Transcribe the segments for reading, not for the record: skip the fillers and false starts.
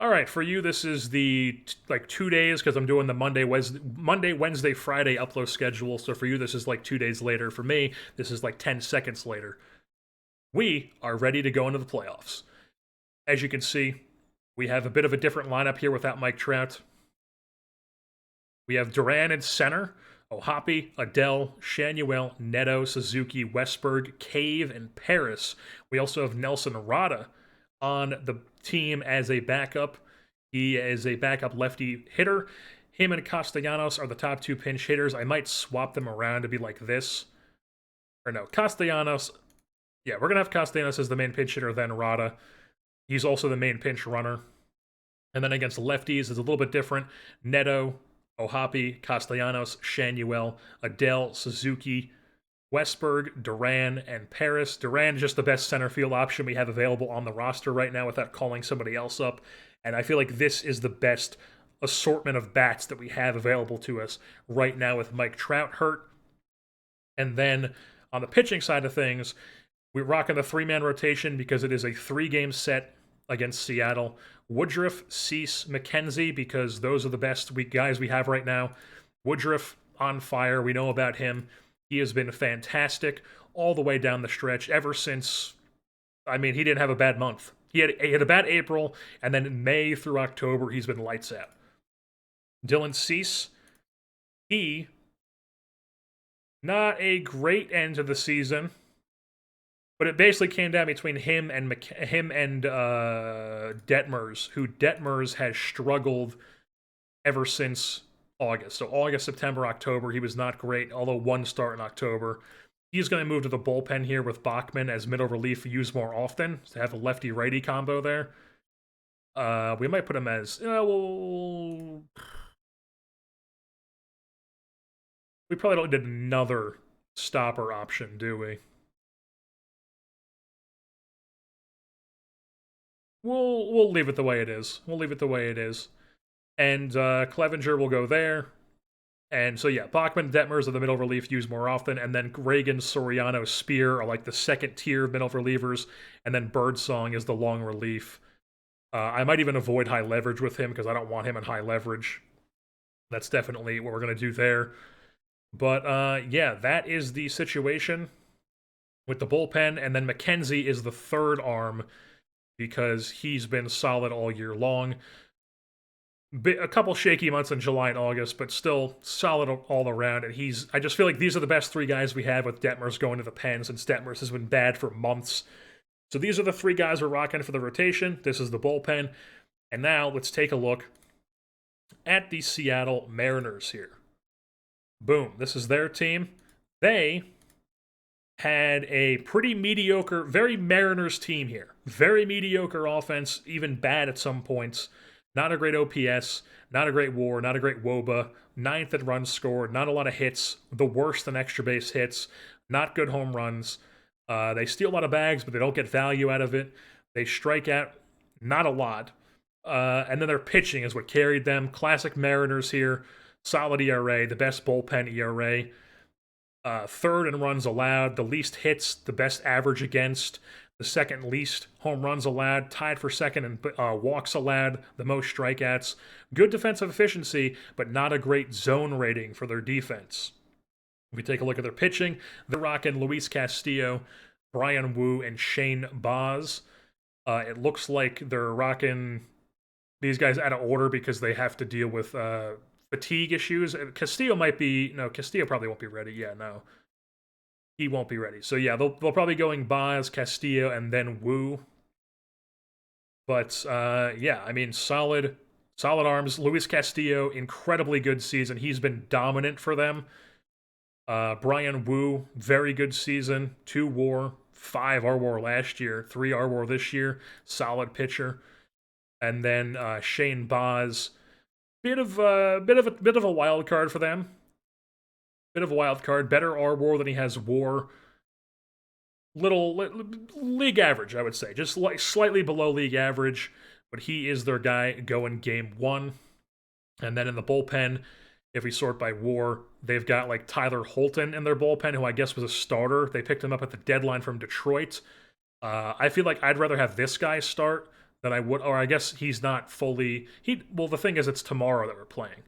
All right, for you, this is the like 2 days because I'm doing the Monday, Wednesday, Friday upload schedule. So for you, this is like 2 days later. For me, this is like 10 seconds later. We are ready to go into the playoffs. As you can see, we have a bit of a different lineup here without Mike Trout. We have Duran in center, Ohapi, Adele, Shanuel, Neto, Suzuki, Westberg, Cave, and Paris. We also have Nelson Rada on the team as a backup. He is a backup lefty hitter. Him and Castellanos are the top two pinch hitters. I might swap them around to be like this. Or no, Castellanos. Yeah, we're going to have Castellanos as the main pinch hitter, then Rada. He's also the main pinch runner. And then against lefties, it's a little bit different. Neto, Ohapi, Castellanos, Shanuel, Adele, Suzuki, Westberg, Duran, and Paris. Duran is just the best center field option we have available on the roster right now without calling somebody else up. And I feel like this is the best assortment of bats that we have available to us right now with Mike Trout hurt. And then on the pitching side of things, we're rocking the three-man rotation because it is a three-game set against Seattle. Woodruff, Cease, McKenzie, because those are the best guys we have right now. Woodruff on fire. We know about him. He has been fantastic all the way down the stretch ever since. I mean, he didn't have a bad month. He had a bad April, and then in May through October, he's been lights out. Dylan Cease, he not a great end to the season, but it basically came down between him and Detmers, who Detmers has struggled ever since August. So August, September, October, he was not great, although one start in October. He's going to move to the bullpen here with Bachman as middle relief used more often to have a lefty-righty combo there. We might put him as... we probably don't need another stopper option, do we? We'll leave it the way it is. We'll leave it the way it is. And Clevenger will go there. And so, yeah, Bachman, Detmers are the middle relief used more often. And then Reagan, Soriano, Spear are like the second tier of middle relievers. And then Birdsong is the long relief. I might even avoid high leverage with him because I don't want him in high leverage. That's definitely what we're going to do there. But yeah, that is the situation with the bullpen. And then McKenzie is the third arm because he's been solid all year long. A couple shaky months in July and August, but still solid all around. And I just feel like these are the best three guys we have with Detmers going to the pen since Detmers has been bad for months. So these are the three guys we're rocking for the rotation. This is the bullpen. And now let's take a look at the Seattle Mariners here. Boom. This is their team. They had a pretty mediocre, very Mariners team here. Very mediocre offense, even bad at some points. Not a great OPS, not a great WAR, not a great WOBA, ninth in runs scored, not a lot of hits, the worst in extra base hits, not good home runs. They steal a lot of bags, but they don't get value out of it. They strike out not a lot. And then their pitching is what carried them. Classic Mariners here. Solid ERA, the best bullpen ERA. Third in runs allowed, the least hits, the best average against, the second least home runs allowed, tied for second in walks allowed, the most strikeouts. Good defensive efficiency, but not a great zone rating for their defense. If we take a look at their pitching, they're rocking Luis Castillo, Brian Wu, and Shane Baz. It looks like they're rocking these guys out of order because they have to deal with fatigue issues. Castillo probably won't be ready. Yeah, no. He won't be ready. So yeah, they'll probably going Baz, Castillo, and then Wu. But yeah, I mean, solid arms. Luis Castillo, incredibly good season. He's been dominant for them. Brian Wu, very good season. 2 WAR, 5 RWAR last year, 3 RWAR this year. Solid pitcher. And then Shane Baz, bit of a wild card for them. Bit of a wild card. Better RWAR than he has WAR. Little league average, I would say. Just like slightly below league average. But he is their guy going game 1. And then in the bullpen, if we sort by WAR, they've got like Tyler Holton in their bullpen, who I guess was a starter. They picked him up at the deadline from Detroit. I feel like I'd rather have this guy start than I would, or I guess he's not fully. Well, the thing is, it's tomorrow that we're playing,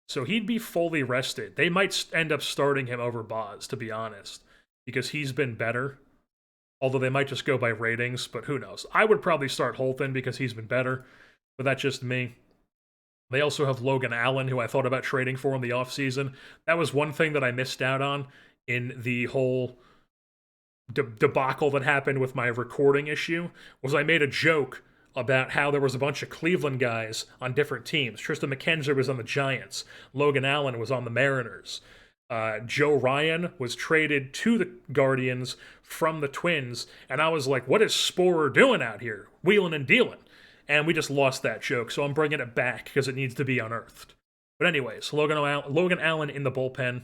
so he'd be fully rested. They might end up starting him over Boz, to be honest, because he's been better. Although they might just go by ratings, but who knows? I would probably start Holton because he's been better, but that's just me. They also have Logan Allen, who I thought about trading for in the offseason. That was one thing that I missed out on in the whole debacle that happened with my recording issue, was I made a joke about how there was a bunch of Cleveland guys on different teams. Tristan McKenzie was on the Giants. Logan Allen was on the Mariners. Joe Ryan was traded to the Guardians from the Twins, and I was like, what is Sporer doing out here? Wheeling and dealing. And we just lost that joke, so I'm bringing it back because it needs to be unearthed. But anyways, Logan Allen in the bullpen.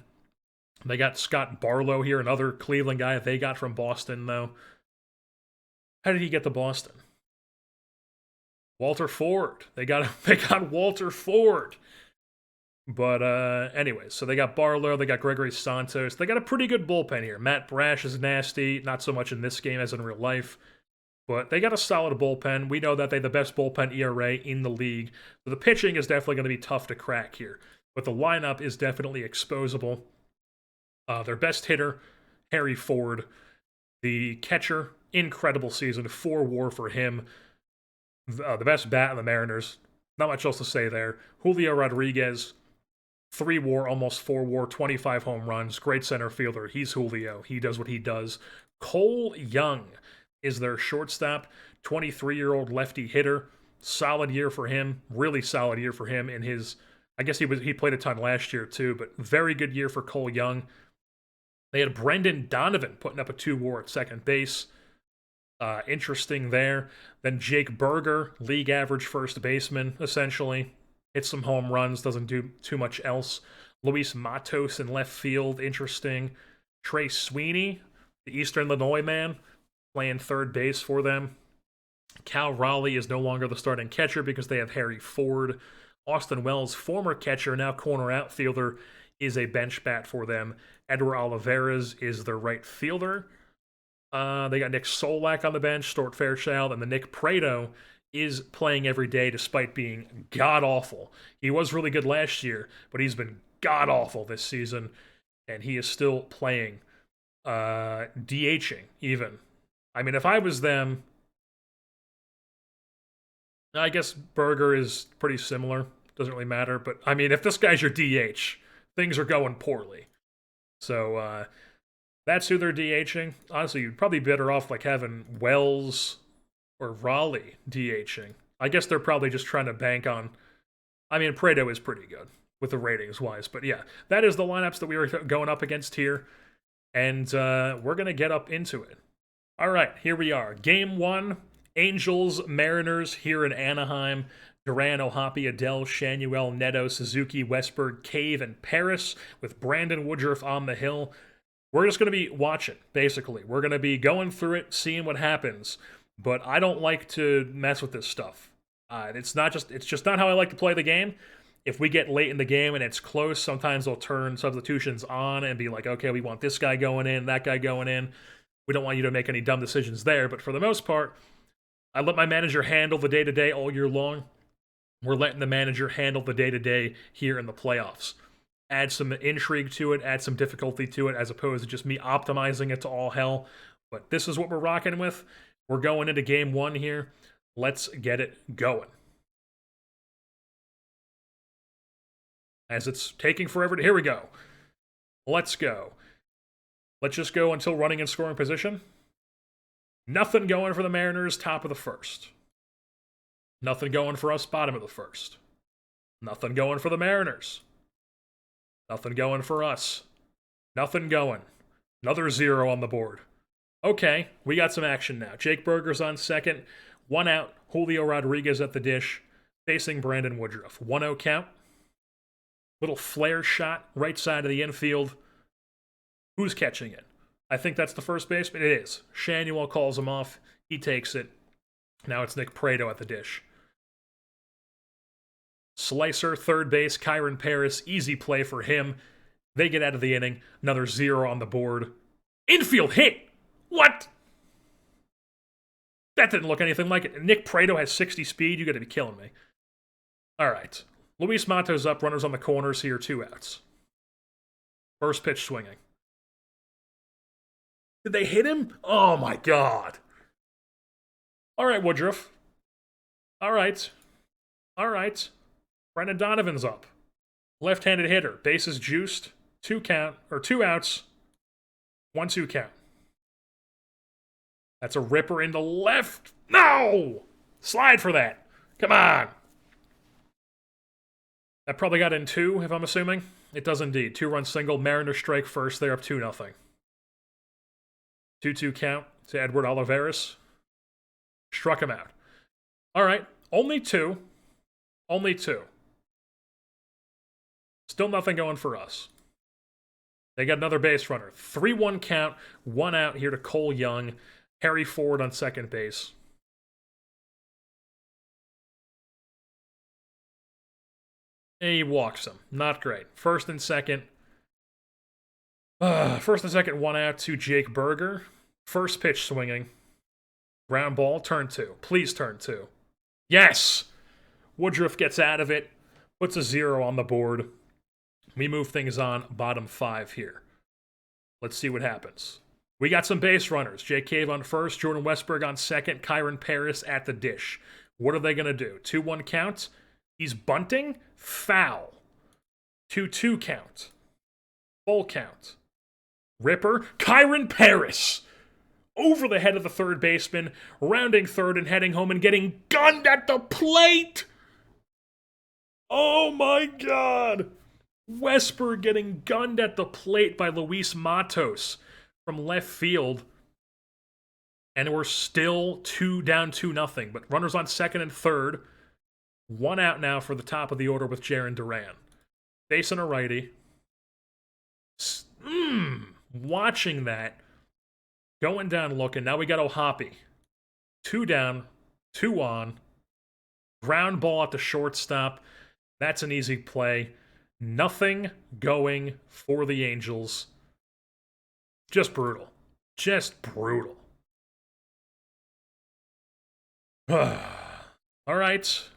They got Scott Barlow here, another Cleveland guy they got from Boston, though. How did he get to Boston? Walter Ford. They got Walter Ford. But anyways, so they got Barlow, they got Gregory Santos. They got a pretty good bullpen here. Matt Brash is nasty, not so much in this game as in real life. But they got a solid bullpen. We know that they have the best bullpen ERA in the league. So the pitching is definitely going to be tough to crack here. But the lineup is definitely exposable. Their best hitter, Harry Ford. The catcher, incredible season. 4 WAR for him. The best bat in the Mariners. Not much else to say there. Julio Rodriguez, 3 WAR, almost 4 WAR, 25 home runs. Great center fielder. He's Julio. He does what he does. Cole Young is their shortstop, 23-year-old lefty hitter. Solid year for him, really solid year for him in his, I guess he played a ton last year too, but very good year for Cole Young. They had Brendan Donovan putting up a 2 WAR at second base. Interesting there. Then Jake Berger, league average first baseman, essentially. Hits some home runs, doesn't do too much else. Luis Matos in left field, interesting. Trey Sweeney, the Eastern Illinois man, playing third base for them. Cal Raleigh is no longer the starting catcher because they have Harry Ford. Austin Wells, former catcher, now corner outfielder, is a bench bat for them. Edward Olivares is their right fielder. They got Nick Solak on the bench, Stuart Fairchild, and the Nick Prado is playing every day despite being god-awful. He was really good last year, but he's been god-awful this season, and he is still playing, DHing even. I mean, if I was them, I guess Berger is pretty similar. Doesn't really matter, but I mean, if this guy's your DH, things are going poorly. So, that's who they're DHing. Honestly, you'd probably be better off like having Wells or Raleigh DHing. I guess they're probably just trying to bank on. I mean, Prado is pretty good with the ratings wise, but yeah, that is the lineups that we were going up against here, and we're gonna get up into it. All right, here we are. Game 1, Angels, Mariners here in Anaheim. Duran, Ohapi, Adele, Shanuel, Neto, Suzuki, Westberg, Cave, and Paris with Brandon Woodruff on the hill. We're just going to be watching, basically. We're going to be going through it, seeing what happens. But I don't like to mess with this stuff. It's just not how I like to play the game. If we get late in the game and it's close, sometimes I'll turn substitutions on and be like, okay, we want this guy going in, that guy going in. We don't want you to make any dumb decisions there. But for the most part, I let my manager handle the day-to-day all year long. We're letting the manager handle the day-to-day here in the playoffs. Add some intrigue to it, add some difficulty to it, as opposed to just me optimizing it to all hell. But this is what we're rocking with. We're going into game 1 here. Let's get it going. As it's taking forever to... Here we go. Let's go. Let's just go until running in scoring position. Nothing going for the Mariners, top of the first. Nothing going for us, bottom of the first. Nothing going for the Mariners. Nothing going for us. Nothing going. Another 0 on the board. Okay, we got some action now. Jake Berger's on second. 1 out. Julio Rodriguez at the dish. Facing Brandon Woodruff. 1-0 count. Little flare shot. Right side of the infield. Who's catching it? I think that's the first baseman. It is. Shanuel calls him off. He takes it. Now it's Nick Prado at the dish. Slicer, third base, Kyron Paris, easy play for him. They get out of the inning. Another 0 on the board. Infield hit! What? That didn't look anything like it. Nick Prado has 60 speed. You got to be killing me. All right. Luis Matos up. Runners on the corners here. 2 outs. First pitch swinging. Did they hit him? Oh, my God. All right, Woodruff. All right. All right. Brendan Donovan's up. Left-handed hitter. Bases juiced. 2 outs. 1-2 count. That's a ripper into left. No! Slide for that. Come on. That probably got in 2, if I'm assuming. It does indeed. 2-run single. Mariners strike first. They're up 2-0. 2-2 count to Edward Olivares. Struck him out. All right. Only 2. Only 2. Still nothing going for us. They got another base runner. 3-1 count. 1 out here to Cole Young. Harry Ford on second base. And he walks him. Not great. First and second. 1 out to Jake Berger. First pitch swinging. Ground ball. Turn 2. Please turn 2. Yes! Woodruff gets out of it. Puts a 0 on the board. We move things on. Bottom 5 here. Let's see what happens. We got some base runners. Jake Cave on first. Jordan Westberg on second. Kyron Paris at the dish. What are they going to do? 2-1 count. He's bunting. Foul. 2-2 count. Full count. Ripper. Kyron Paris. Over the head of the third baseman. Rounding third and heading home and getting gunned at the plate. Oh my God. Westberg getting gunned at the plate by Luis Matos from left field. And we're still down 2-0. But runners on second and third. 1 out now for the top of the order with Jarren Duran. Facing a righty. Watching that. Going down looking. Now we got O'Hoppe. 2 down. 2 on. Ground ball at the shortstop. That's an easy play. Nothing going for the Angels. Just brutal. Just brutal. All right.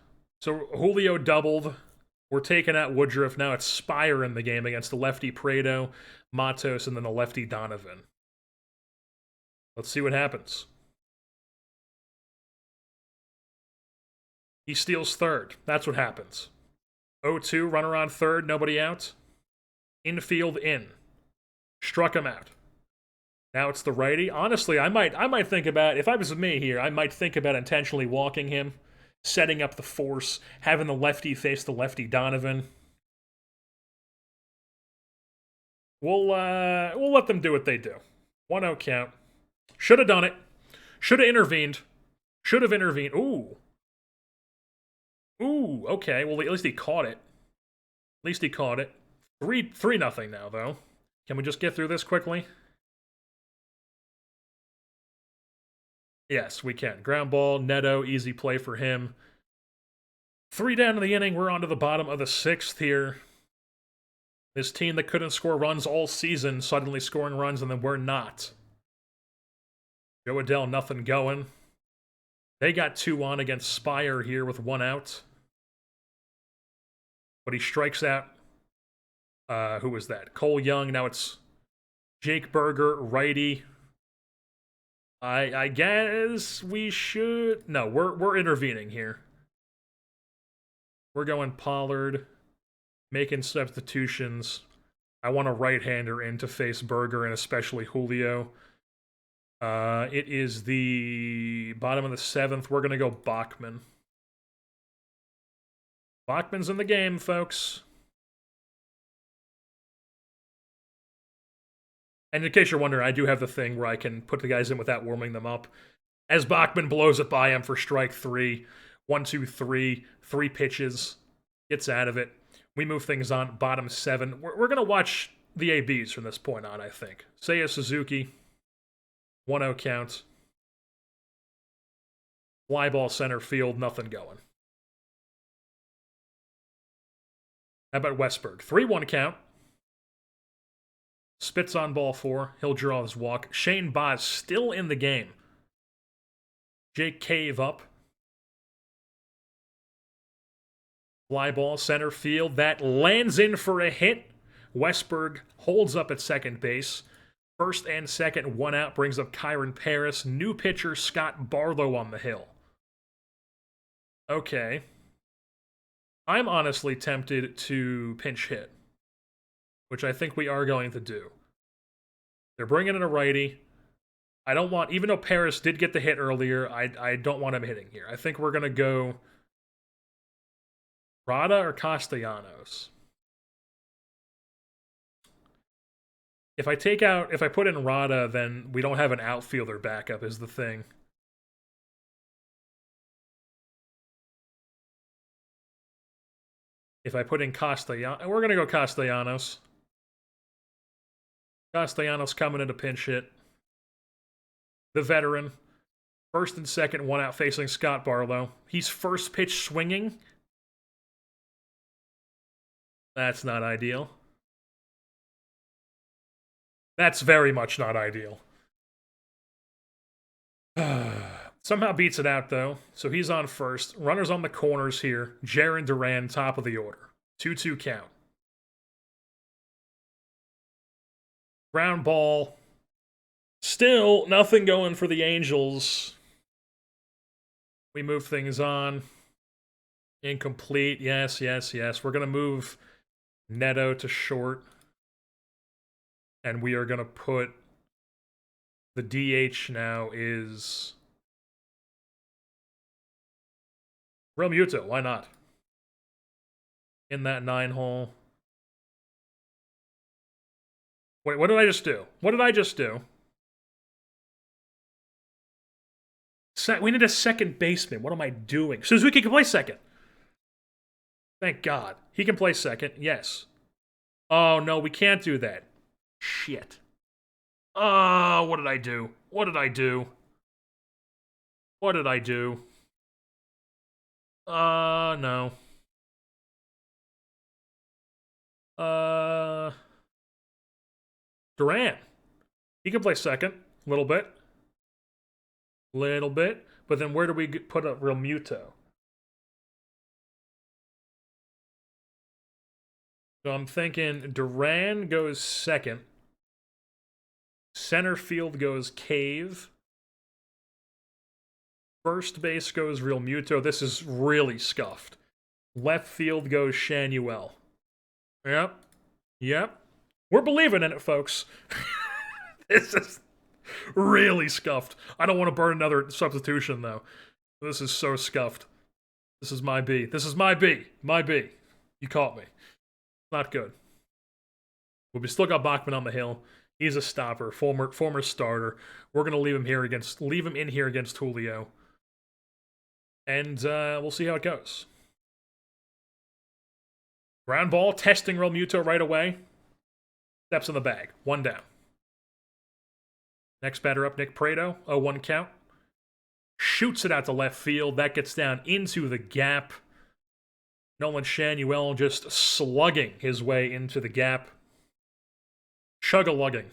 So Julio doubled. We're taking out Woodruff. Now it's Spire in the game against the lefty Prado, Matos, and then the lefty Donovan. Let's see what happens. He steals third. That's what happens. 0-2, runner on third, nobody out. Infield in. Struck him out. Now it's the righty. Honestly, I might think about, if I was me here, I might think about intentionally walking him, setting up the force, having the lefty face the lefty Donovan. We'll let them do what they do. 1-0 count. Should have done it. Should have intervened. Should have intervened. Ooh, okay. Well, at least he caught it. At least he caught it. 3-0 now, though. Can we just get through this quickly? Yes, we can. Ground ball, Neto, easy play for him. 3 down in the inning. We're on to the bottom of the 6th here. This team that couldn't score runs all season suddenly scoring runs, and then we're not. Joe Adell, nothing going. They got 2 on against Spire here with 1 out. But he strikes out. Who was that? Cole Young. Now it's Jake Berger, righty. I guess we should... No, we're intervening here. We're going Pollard, making substitutions. I want a right-hander in to face Berger and especially Julio. It is the bottom of the 7th. We're going to go Bachman. Bachman's in the game, folks. And in case you're wondering, I do have the thing where I can put the guys in without warming them up. As Bachman blows it by him for strike 3. 1-2-3. 3 pitches. Gets out of it. We move things on. Bottom 7. We're going to watch the ABs from this point on, I think. Seiya Suzuki. 1-0 count. Fly ball center field. Nothing going. How about Westberg? 3-1 count. Spits on ball 4. He'll draw his walk. Shane Baz still in the game. Jake Cave up. Fly ball center field. That lands in for a hit. Westberg holds up at second base. First and second, one out, brings up Kyron Paris. New pitcher Scott Barlow on the hill. Okay. I'm honestly tempted to pinch hit, which I think we are going to do. They're bringing in a righty. I don't want, even though Paris did get the hit earlier, I don't want him hitting here. I think we're going to go Rada or Castellanos. If I put in Rada, then we don't have an outfielder backup is the thing. If I put in Castellanos, we're going to go Castellanos. Castellanos coming into pinch hit. The veteran. First and second, one out facing Scott Barlow. He's first pitch swinging. That's not ideal. That's very much not ideal. Somehow beats it out, though. So he's on first. Runners on the corners here. Jaron Duran, top of the order. 2-2 count. Ground ball. Still nothing going for the Angels. We move things on. Incomplete. Yes. We're going to move Neto to short. And we are going to put the DH now is Real Muto. Why not? In that 9 hole. Wait, what did I just do? What did I just do? We need a second baseman. What am I doing? Suzuki can play second. Thank God. He can play second. Yes. Oh, no, we can't do that. Shit. Oh, what did I do? What did I do? What did I do? No. Duran. He can play second. A little bit. But then where do we put up Real Muto? So I'm thinking Duran goes second. Center field goes Cave. First base goes Real Muto. This is really scuffed. Left field goes Shanuel. Yep. We're believing in it, folks. This is really scuffed. I don't want to burn another substitution, though. This is so scuffed. This is my B. This is my B. My B. You caught me. Not good. But we still got Bachman on the hill. He's a stopper, former starter. We're gonna leave him in here against Julio, and we'll see how it goes. Ground ball, testing Real Muto right away. Steps in the bag. 1 down. Next batter up, Nick Prado. 0-1 count. Shoots it out to left field. That gets down into the gap. Nolan Shanuel just slugging his way into the gap. Chug-a-lugging.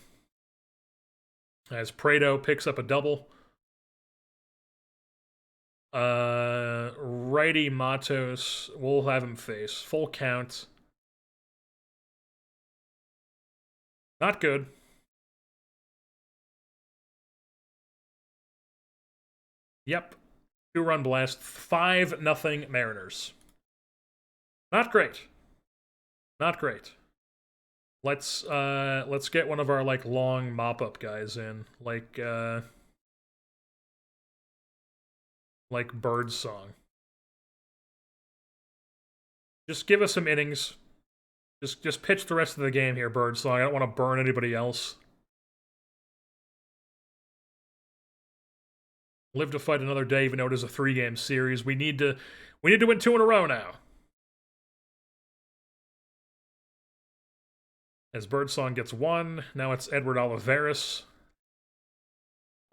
As Prado picks up a double. Righty Matos, we'll have him face. Full count. Not good. Yep. 2-run blast. 5-0 Mariners. Not great. Not great. Let's get one of our long mop-up guys in, like Birdsong. Just give us some innings. Just pitch the rest of the game here, Birdsong. I don't want to burn anybody else. Live to fight another day, even though it is a 3-game series. We need to win 2 in a row now. As Birdsong gets 1, now it's Edward Olivares.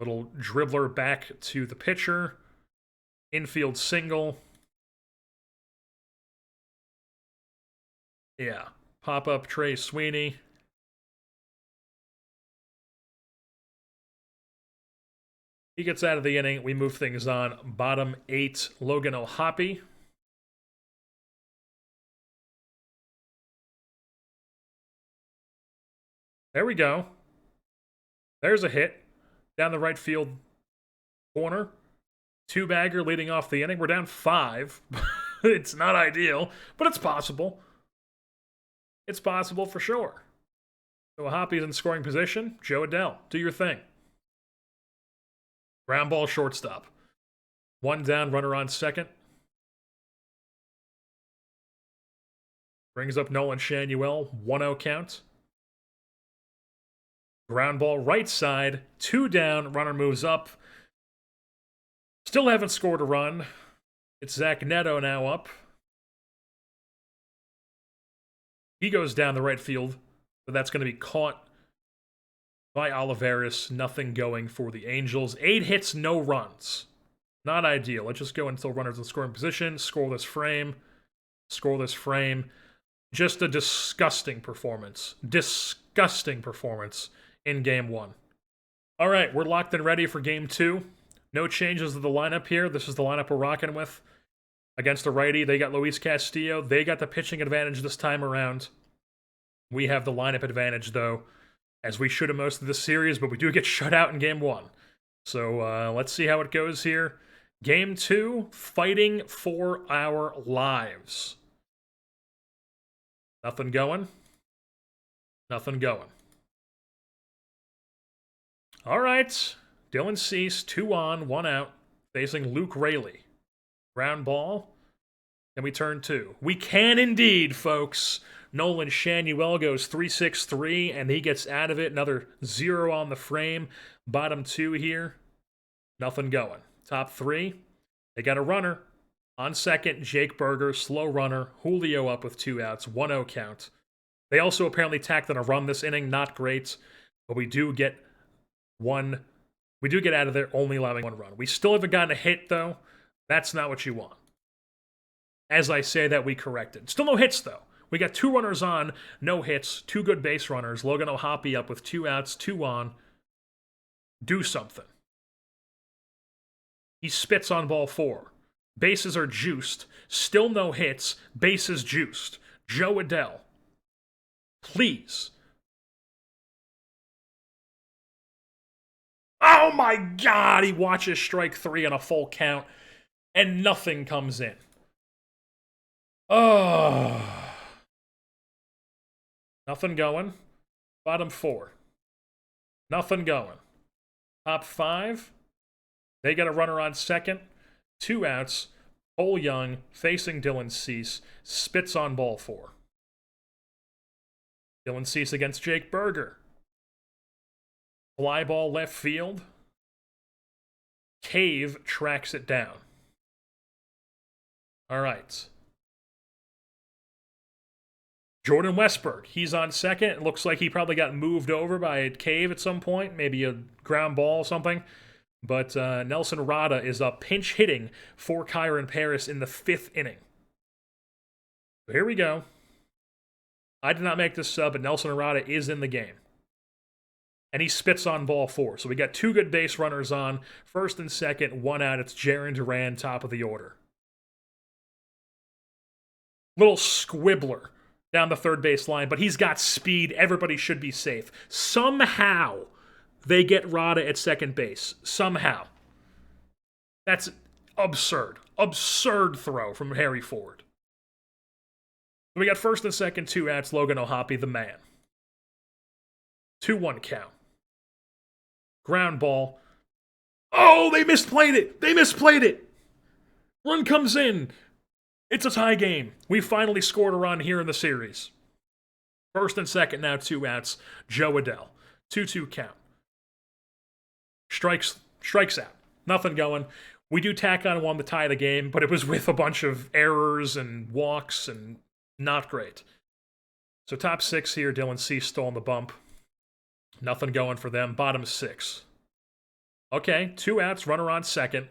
Little dribbler back to the pitcher. Infield single. Yeah. Pop-up Trey Sweeney. He gets out of the inning. We move things on. Bottom 8, Logan O'Hoppe. There we go. There's a hit. Down the right field corner. 2-bagger leading off the inning. We're down 5. It's not ideal, but it's possible. It's possible for sure. So O'Hoppe's in scoring position. Joe Adell, do your thing. Ground ball shortstop. 1 down, runner on second. Brings up Nolan Shanuel, 1-0 count. Ground ball right side, 2 down, runner moves up. Still haven't scored a run. It's Zach Neto now up. He goes down the right field, but that's going to be caught by Olivares. Nothing going for the Angels. 8 hits, no runs. Not ideal. Let's just go until runners in scoring position. Scoreless frame. Scoreless frame. Just a disgusting performance. Disgusting performance in Game 1. All right, we're locked and ready for Game 2. No changes to the lineup here. This is the lineup we're rocking with. Against a righty, they got Luis Castillo. They got the pitching advantage this time around. We have the lineup advantage, though, as we should have most of this series, but we do get shut out in Game 1. So let's see how it goes here. Game 2, fighting for our lives. Nothing going. Nothing going. All right. Dylan Cease, 2 on, 1 out, facing Luke Raley. Ground ball. Then we turn 2. We can indeed, folks. Nolan Shanuel goes 3-6-3, and he gets out of it. Another 0 on the frame. Bottom 2 here. Nothing going. Top 3. They got a runner. On second, Jake Berger, slow runner. Julio up with 2 outs. 1-0 count. They also apparently tacked on a run this inning. Not great. But we do get one. We do get out of there only allowing 1 run. We still haven't gotten a hit, though. That's not what you want. As I say that, we corrected. Still no hits, though. We got 2 runners on, no hits, 2 good base runners. Logan O'Hoppe up with 2 outs, 2 on. Do something. He spits on ball 4. Bases are juiced. Still no hits. Bases juiced. Joe Adell. Please. Oh my God! He watches strike 3 on a full count, and nothing comes in. Oh. Nothing going. Bottom 4. Nothing going. Top 5. They got a runner on second. 2 outs. Cole Young facing Dylan Cease. Spits on ball 4. Dylan Cease against Jake Berger. Fly ball left field. Cave tracks it down. All right. Jordan Westburg, he's on second. It looks like he probably got moved over by a Cave at some point, maybe a ground ball or something. But Nelson Rada is up pinch hitting for Kyron Paris in the 5th inning. So here we go. I did not make this sub, but Nelson Rada is in the game. And he spits on ball 4. So we got 2 good base runners on. First and second, 1 out. It's Jarren Duran, top of the order. Little squibbler down the third base line, but he's got speed. Everybody should be safe. Somehow, they get Rada at second base. Somehow. That's absurd. Absurd throw from Harry Ford. We got first and second, 2 outs. Logan O'Hoppe, the man. 2-1 count. Ground ball. Oh, they misplayed it. They misplayed it. Run comes in. It's a tie game. We finally scored a run here in the series. First and second, now 2 outs. Joe Adell. 2-2 count. Strikes out. Nothing going. We do tack on 1 to tie the game, but it was with a bunch of errors and walks and not great. So top 6 here, Dylan Cease still on the bump. Nothing going for them. Bottom 6. Okay, 2 outs, runner on second.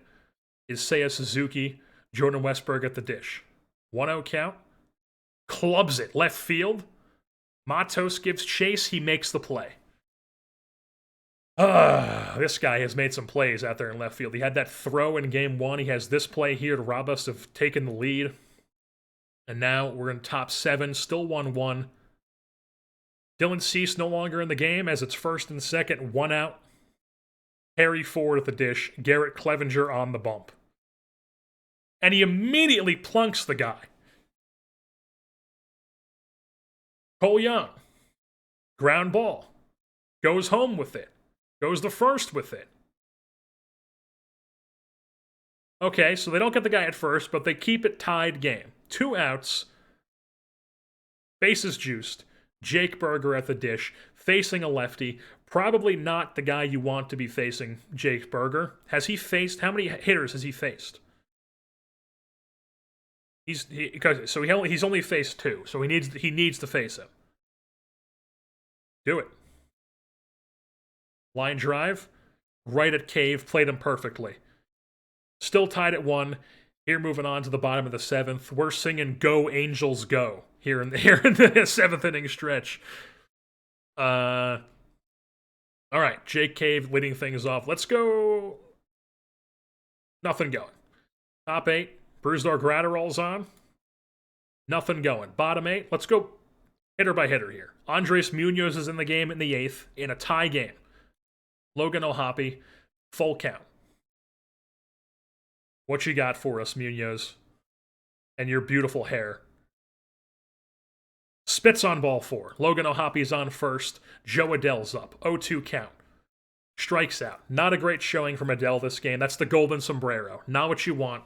Is Seiya Suzuki. Jordan Westburg at the dish. 1-0 count. Clubs it. Left field. Matos gives chase. He makes the play. This guy has made some plays out there in left field. He had that throw in game 1. He has this play here to rob us of taking the lead. And now we're in top 7, still 1-1. Dylan Cease no longer in the game as it's first and second, 1 out. Harry Ford at the dish, Garrett Clevenger on the bump. And he immediately plunks the guy. Cole Young, ground ball, goes home with it, goes the first with it. Okay, so they don't get the guy at first, but they keep it tied game. 2 outs, bases juiced, Jake Berger at the dish, facing a lefty. Probably not the guy you want to be facing Jake Berger. Has he faced, how many hitters has he faced? He's only faced 2, so he needs to face him. Do it. Line drive, right at Cave, played him perfectly. Still tied at 1. Here, moving on to the bottom of the 7th, we're singing "Go Angels Go" here in the 7th inning stretch. All right, Jake Cave leading things off. Let's go. Nothing going. Top 8. Brusdar Gratterall's on. Nothing going. Bottom 8. Let's go hitter by hitter here. Andres Munoz is in the game in the 8th in a tie game. Logan O'Hoppe, full count. What you got for us, Munoz? And your beautiful hair. Spits on ball 4. Logan O'Hoppe's on first. Joe Adell's up. 0-2 count. Strikes out. Not a great showing from Adell this game. That's the golden sombrero. Not what you want.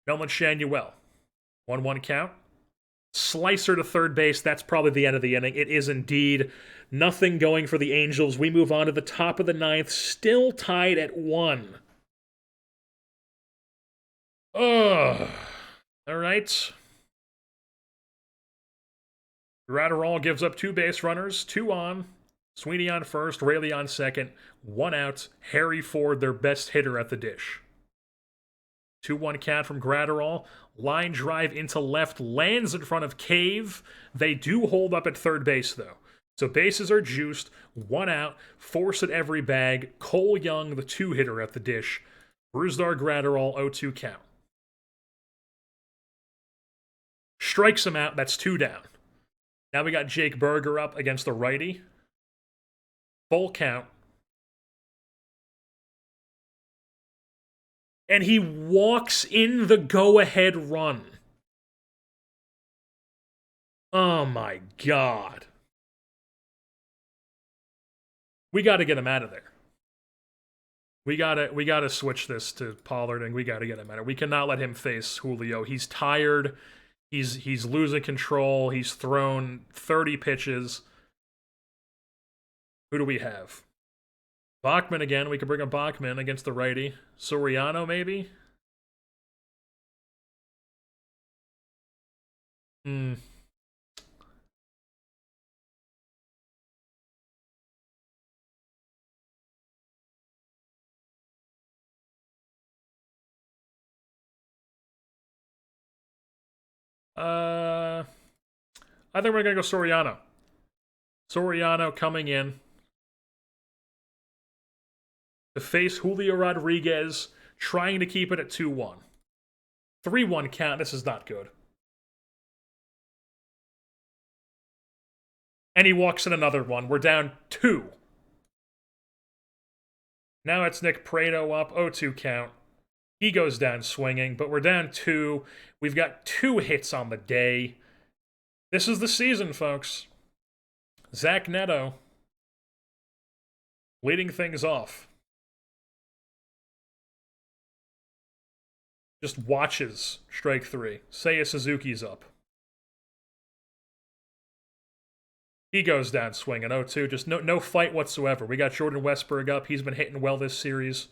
Nolan Shanuel. 1-1 count. Slicer to third base. That's probably the end of the inning. It is indeed. Nothing going for the Angels. We move on to the top of the 9th. Still tied at 1. Ugh. All right. Gratterall gives up 2 base runners, 2 on. Sweeney on first, Raley on second, 1 out. Harry Ford, their best hitter at the dish. 2-1 count from Gratterall. Line drive into left, lands in front of Cave. They do hold up at third base, though. So bases are juiced, 1 out, force at every bag. Cole Young, the 2-hitter at the dish. Brusdar Gratterall, 0-2 count. Strikes him out, that's 2 down. Now we got Jake Berger up against the righty. Full count. And he walks in the go-ahead run. Oh my God. We got to get him out of there. We gotta switch this to Pollard, and we gotta get him out of there. We cannot let him face Julio. He's tired. He's losing control. He's thrown 30 pitches. Who do we have? Bachman again. We could bring up Bachman against the righty. Soriano, maybe? I think we're going to go Soriano. Soriano coming in to face Julio Rodriguez, trying to keep it at 2-1. 3-1 count. This is not good. And he walks in another one. We're down 2. Now it's Nick Prado up. 0-2 count. He goes down swinging, but we're down 2. We've got 2 hits on the day. This is the season, folks. Zach Neto leading things off. Just watches strike 3. Seiya Suzuki's up. He goes down swinging. 0-2. Just no fight whatsoever. We got Jordan Westberg up. He's been hitting well this series.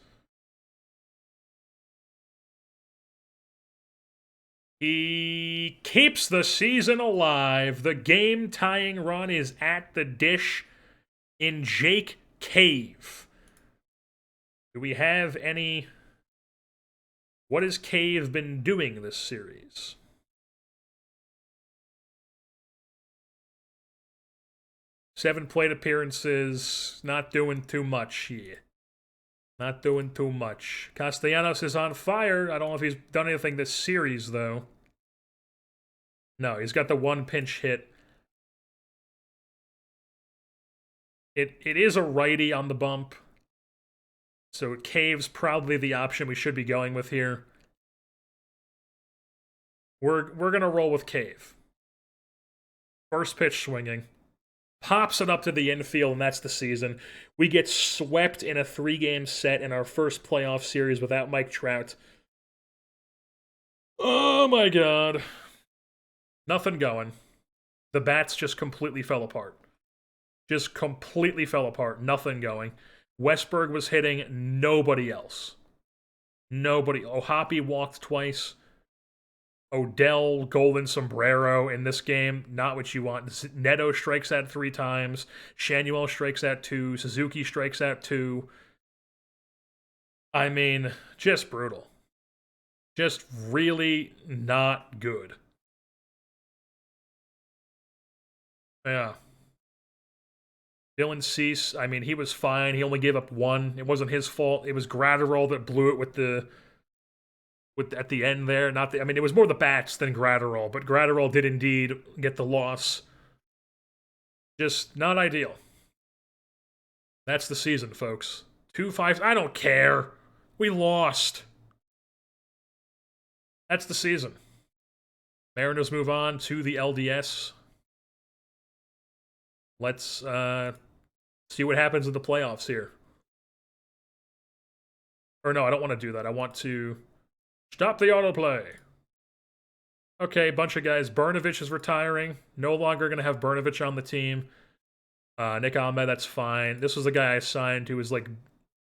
He keeps the season alive. The game-tying run is at the dish in Jake Cave. Do we have any... What has Cave been doing this series? 7 plate appearances, not doing too much here. Not doing too much. Castellanos is on fire. I don't know if he's done anything this series, though. No, he's got the 1 pinch hit. It is a righty on the bump. So Cave's probably the option we should be going with here. We're gonna roll with Cave. First pitch swinging. Pops it up to the infield, and that's the season. We get swept in a 3-game set in our first playoff series without Mike Trout. Oh my god. Nothing going. The bats just completely fell apart. Just completely fell apart. Nothing going. Westberg was hitting, nobody else. Nobody. O'Hoppe walked twice. Odell, golden sombrero in this game, not what you want. Neto strikes out 3 times. Shanuel strikes out 2. Suzuki strikes out 2. I mean, just brutal. Just really not good. Yeah. Dylan Cease, I mean, he was fine. He only gave up 1. It wasn't his fault. It was Gratterall that blew it at the end there. I mean, it was more the bats than Gratterall, but Gratterall did indeed get the loss. Just not ideal. That's the season, folks. 2-5. I don't care. We lost. That's the season. Mariners move on to the LDS. Let's see what happens in the playoffs here. Or no, I don't want to do that. I want to stop the autoplay. Okay, bunch of guys. Brnovich is retiring. No longer going to have Brnovich on the team. Nick Ahmed, that's fine. This was the guy I signed who was like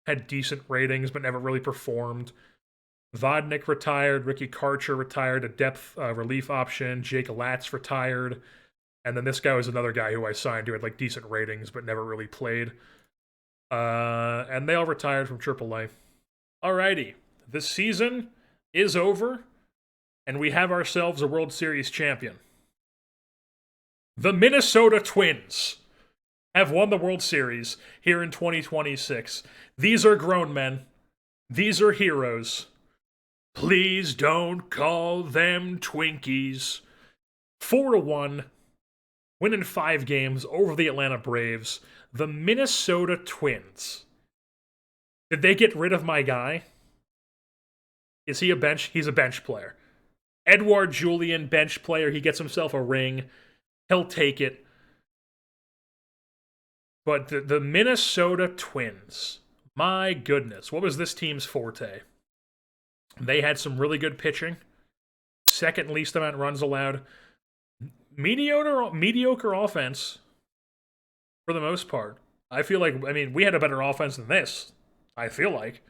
had decent ratings but never really performed. Vodnik retired. Ricky Karcher retired, a depth relief option. Jake Latz retired. And then this guy was another guy who I signed who had like decent ratings but never really played. And they all retired from AAA. Alrighty. The season is over, and we have ourselves a World Series champion. The Minnesota Twins have won the World Series here in 2026. These are grown men. These are heroes. Please don't call them Twinkies. 4-1. Winning 5 games over the Atlanta Braves. The Minnesota Twins. Did they get rid of my guy? Is he a bench? He's a bench player. Edouard Julien, bench player. He gets himself a ring. He'll take it. But the Minnesota Twins. My goodness. What was this team's forte? They had some really good pitching. Second least amount of runs allowed. Mediocre offense for the most part. I feel like, I mean, we had a better offense than this, I feel like.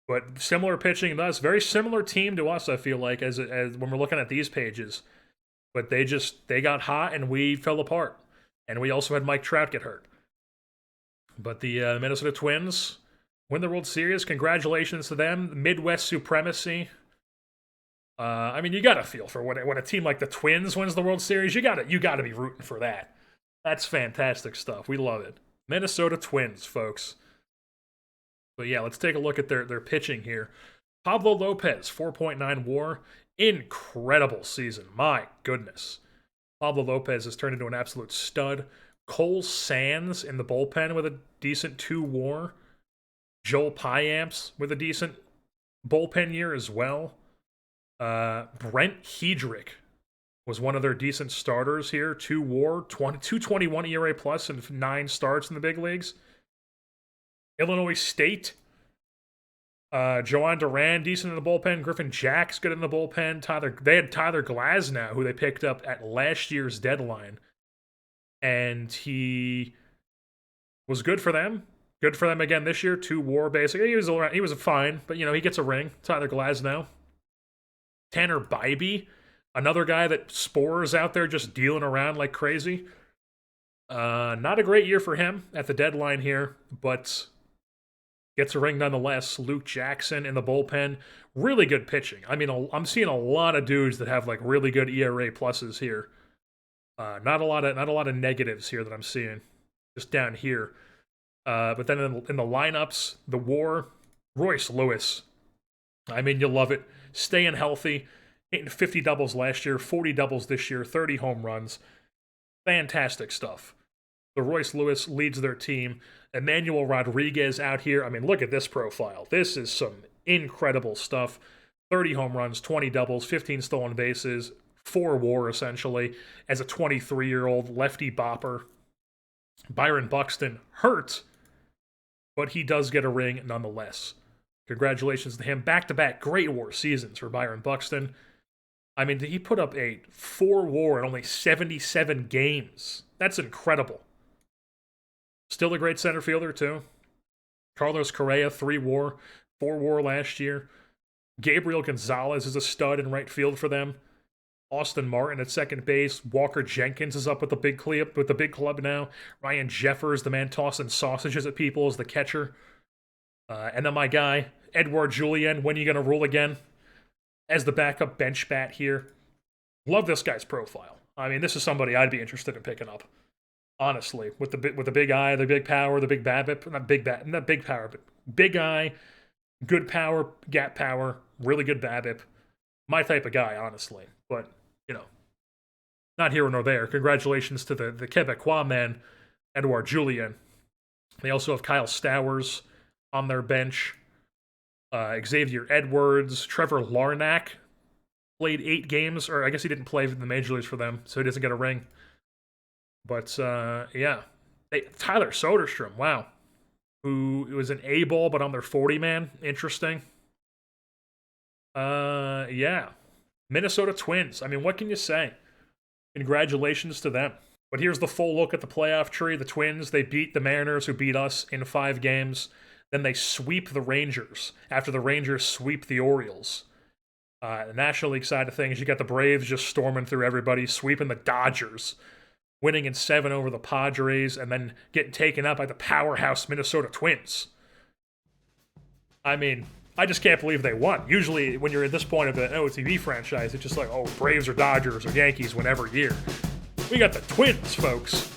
But similar pitching to us, very similar team to us, I feel like, as when we're looking at these pages. But they got hot and we fell apart. And we also had Mike Trout get hurt. But the Minnesota Twins win the World Series. Congratulations to them. Midwest supremacy. I mean, you gotta feel for when a team like the Twins wins the World Series. You gotta be rooting for that. That's fantastic stuff. We love it. Minnesota Twins, folks. But yeah, let's take a look at their pitching here. Pablo Lopez, 4.9 WAR, incredible season. My goodness, Pablo Lopez has turned into an absolute stud. Cole Sands in the bullpen with a decent 2 WAR. Joel Payamps with a decent bullpen year as well. Brent Hedrick was one of their decent starters here. 2 WAR, 2.21 ERA plus, and 9 starts in the big leagues. Illinois State. Joan Duran, decent in the bullpen. Griffin Jack's good in the bullpen. They had Tyler Glasnow, who they picked up at last year's deadline. And he was good for them. Good for them again this year. 2 WAR, basically. He was fine, but, he gets a ring. Tyler Glasnow. Tanner Bybee, another guy that Spores out there just dealing around like crazy. Not a great year for him at the deadline here, but gets a ring nonetheless. Luke Jackson in the bullpen. Really good pitching. I mean, I'm seeing a lot of dudes that have like really good ERA pluses here. Not a lot of negatives here that I'm seeing, just down here. But then in the lineups, the WAR, Royce Lewis. I mean, you'll love it. Staying healthy, hitting 50 doubles last year, 40 doubles this year, 30 home runs. Fantastic stuff. The Royce Lewis leads their team. Emmanuel Rodriguez out here. I mean, look at this profile. This is some incredible stuff. 30 home runs, 20 doubles, 15 stolen bases, 4 WAR essentially, as a 23-year-old lefty bopper. Byron Buxton hurt, but he does get a ring nonetheless. Congratulations to him. Back-to-back great WAR seasons for Byron Buxton. I mean, he put up a 4 WAR in only 77 games. That's incredible. Still a great center fielder, too. Carlos Correa, 3 WAR, 4 WAR last year. Gabriel Gonzalez is a stud in right field for them. Austin Martin at second base. Walker Jenkins is up with the big club now. Ryan Jeffers, the man tossing sausages at people, is the catcher. And then my guy, Edouard Julien, when are you going to rule again? As the backup bench bat here. Love this guy's profile. I mean, this is somebody I'd be interested in picking up. Honestly, with the big eye, the big power, the big BABIP, not big power, but big eye, good power, gap power, really good BABIP. My type of guy, honestly. But, not here nor there. Congratulations to the Quebecois man, Edouard Julien. They also have Kyle Stowers on their bench. Xavier Edwards, Trevor Larnach played 8 games, or I guess he didn't play in the major leagues for them, so he doesn't get a ring. But, yeah. Tyler Soderstrom, wow. Who was an A-ball, but on their 40-man. Interesting. Yeah. Minnesota Twins. I mean, what can you say? Congratulations to them. But here's the full look at the playoff tree. The Twins, they beat the Mariners, who beat us in 5 games. Then they sweep the Rangers after the Rangers sweep the Orioles. The National League side of things, you got the Braves just storming through everybody, sweeping the Dodgers, winning in 7 over the Padres, and then getting taken out by the powerhouse Minnesota Twins. I mean, I just can't believe they won. Usually, when you're at this point of an OOTP franchise, it's just like, oh, Braves or Dodgers or Yankees win every year. We got the Twins, folks.